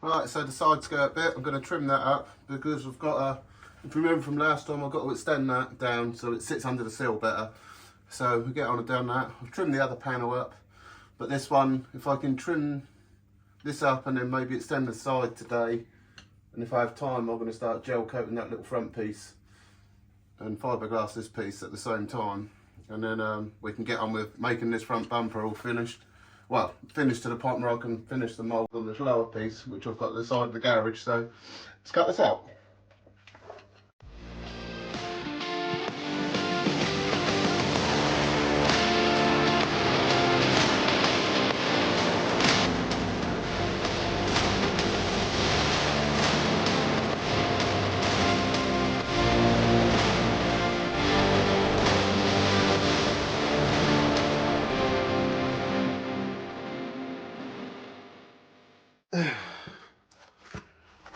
Right, so the side skirt bit, I'm going to trim that up because I've got a, if you remember from last time, I've got to extend that down so it sits under the sill better. So we'll get on and done that. I've trimmed the other panel up, but this one, if I can trim this up and then maybe extend the side today, and if I have time, I'm going to start gel coating that little front piece and fiberglass this piece at the same time, and then we can get on with making this front bumper all finished. Well, finished to the point where I can finish the mould on this lower piece, which I've got at the side of the garage. So let's cut this out.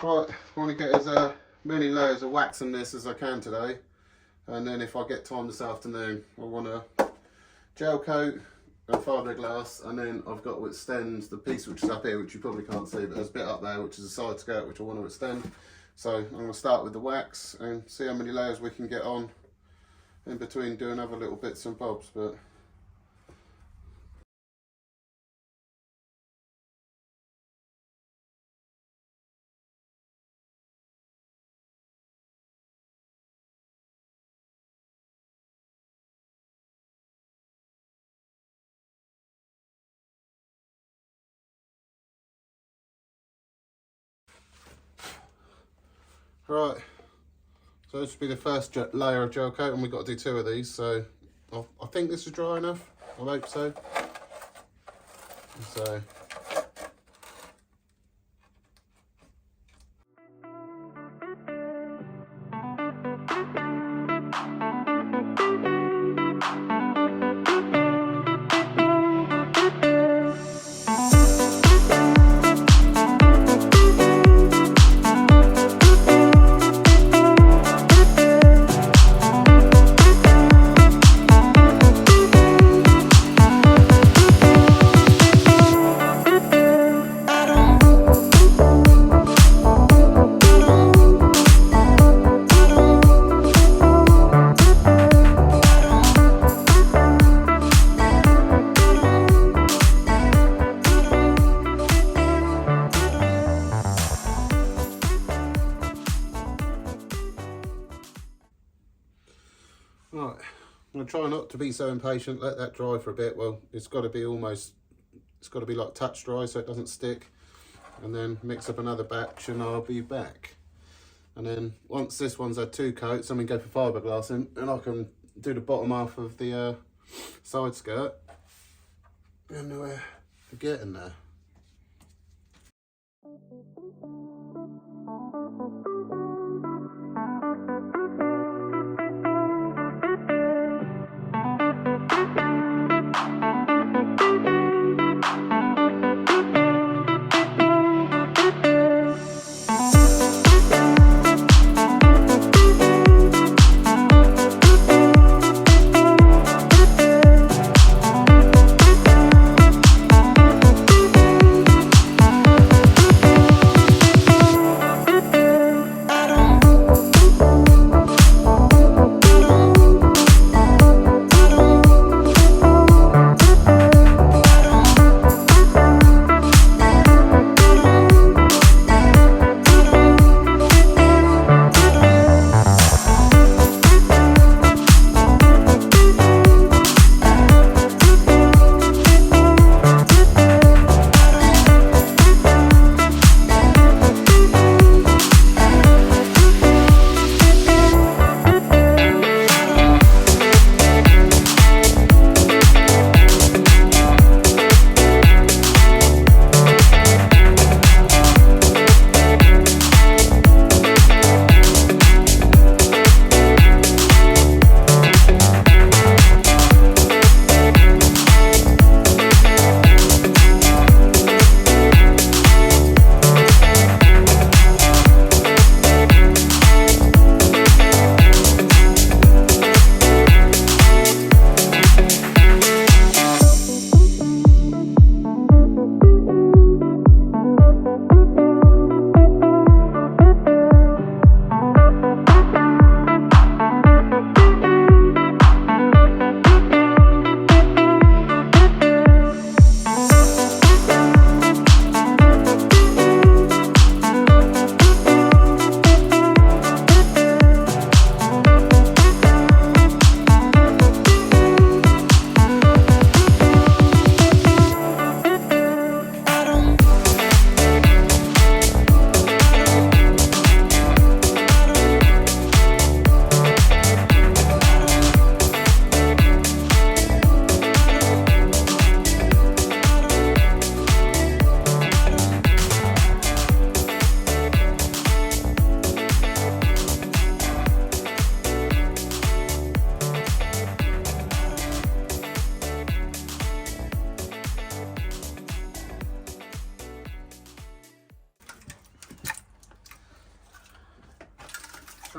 Right, I want to get as many layers of wax on this as I can today, and then if I get time this afternoon, I want to gel coat and fiberglass, and then I've got to extend the piece which is up here, which you probably can't see, but there's a bit up there which is a side skirt which I want to extend. So I'm going to start with the wax and see how many layers we can get on in between doing other little bits and bobs. But right, so this will be the first layer of gel coat, and we've got to do 2 of these, so I think this is dry enough. I hope so. Right, I'm going to try not to be so impatient, let that dry for a bit. Well, it's got to be like touch dry so it doesn't stick, and then mix up another batch and I'll be back. And then once this one's had 2 coats, I'm going to go for fiberglass in, and I can do the bottom half of the side skirt, and we're getting there.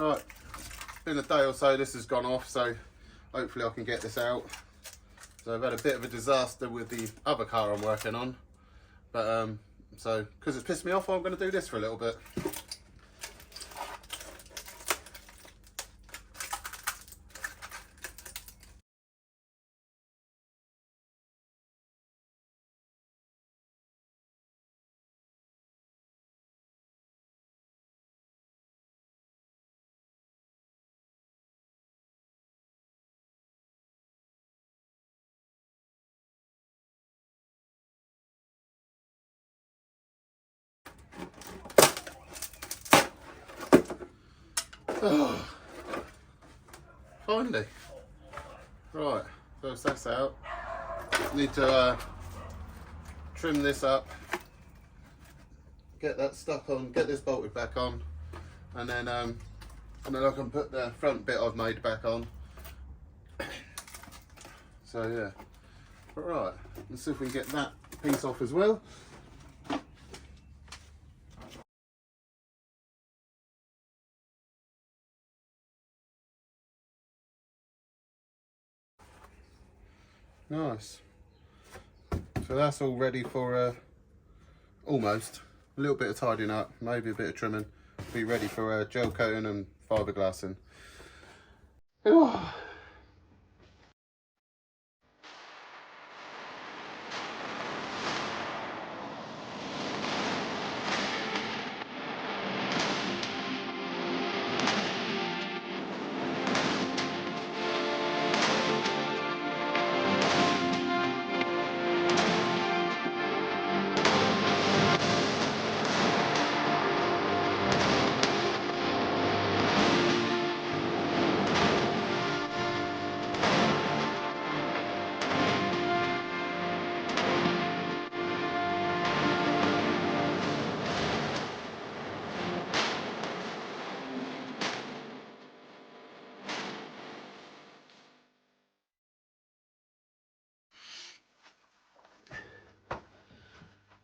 Right, it's been a day or so this has gone off, so hopefully I can get this out. So I've had a bit of a disaster with the other car I'm working on, but so because it's pissed me off, I'm going to do this for a little bit. Oh, finally. Right, so that's out. Need to trim this up, get that stuck on, get this bolted back on, and then I can put the front bit I've made back on. So yeah, right, let's see if we can get that piece off as well. Nice. So that's all ready for almost a little bit of tidying up, maybe a bit of trimming, be ready for gel coating and fiberglassing. Oh.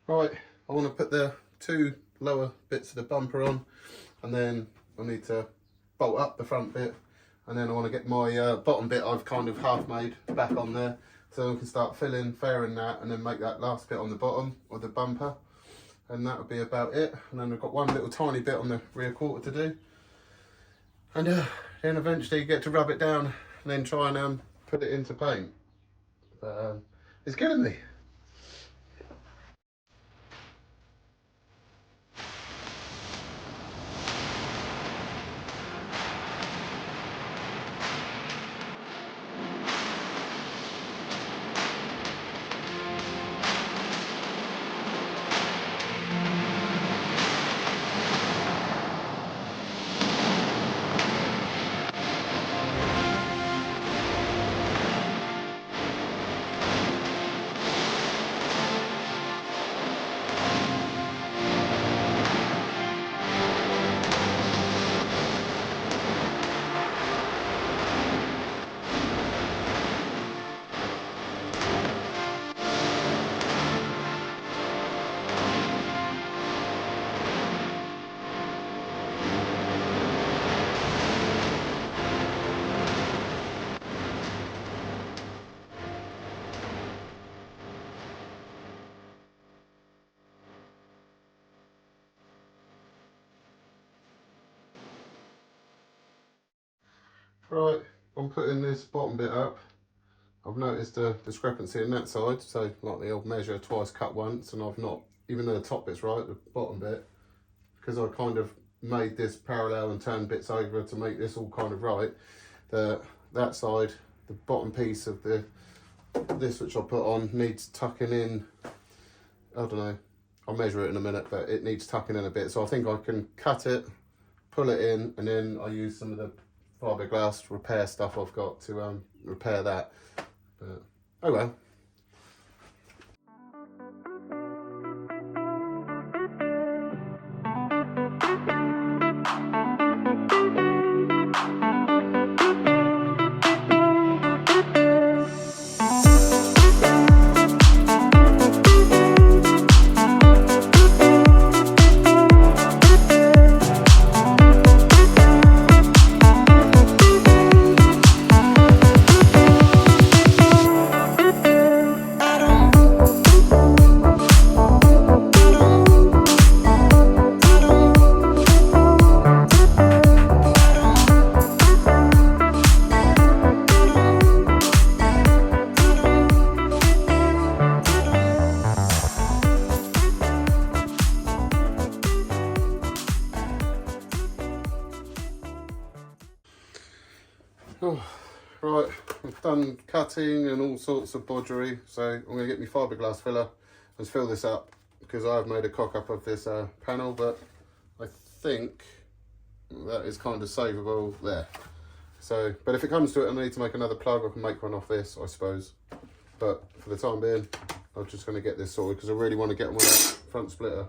Right, I want to put the two lower bits of the bumper on, and then I need to bolt up the front bit, and then I want to get my bottom bit I've kind of half made back on there, so I can start fairing that, and then make that last bit on the bottom of the bumper, and that would be about it. And then I've got one little tiny bit on the rear quarter to do, and then eventually get to rub it down and then try and put it into paint. But it's killing me. Right, I'm putting this bottom bit up. I've noticed a discrepancy in that side, so like the old measure, twice cut once, and I've not, even though the top bit's right, the bottom bit, because I kind of made this parallel and turned bits over to make this all kind of right, that side, the bottom piece of this which I put on needs tucking in. I don't know, I'll measure it in a minute, but it needs tucking in a bit, so I think I can cut it, pull it in, and then I use some of the fiberglass repair stuff I've got to repair that. But oh well. done cutting and all sorts of bodgery, so I'm going to get my fiberglass filler and fill this up, because I've made a cock up of this panel, but I think that is kind of savable there. So, but if it comes to it and I need to make another plug, I can make one off this, I suppose. But for the time being, I'm just going to get this sorted, because I really want to get on with that front splitter.